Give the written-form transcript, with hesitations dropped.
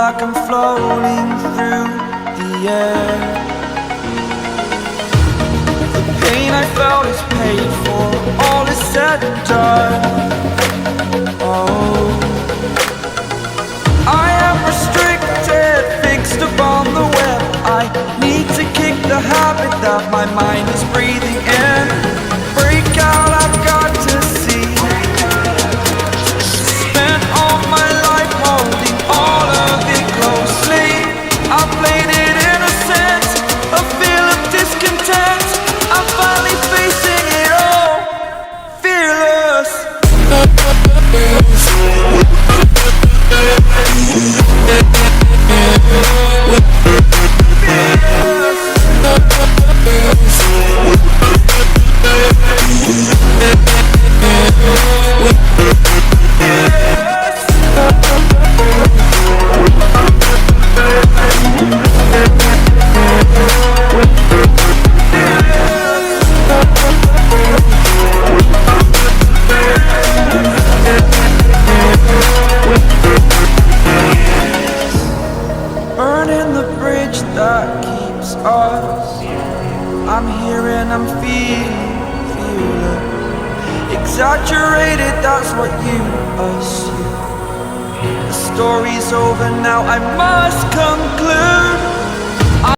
like I'm floating through the air. The pain I felt is paid for, all is said and done. Oh, I am restricted, fixed upon the web. I need to kick the habit that my mind is breathing in. Break out, I've got to see. Spent all my life holding all of it closely. I played it innocent, a feel of discontent. I'm finally facing it all, fearless. Burning the bridge that keeps us. I'm here and I'm feeling exaggerated, that's what you assume. The story's over now, I must conclude.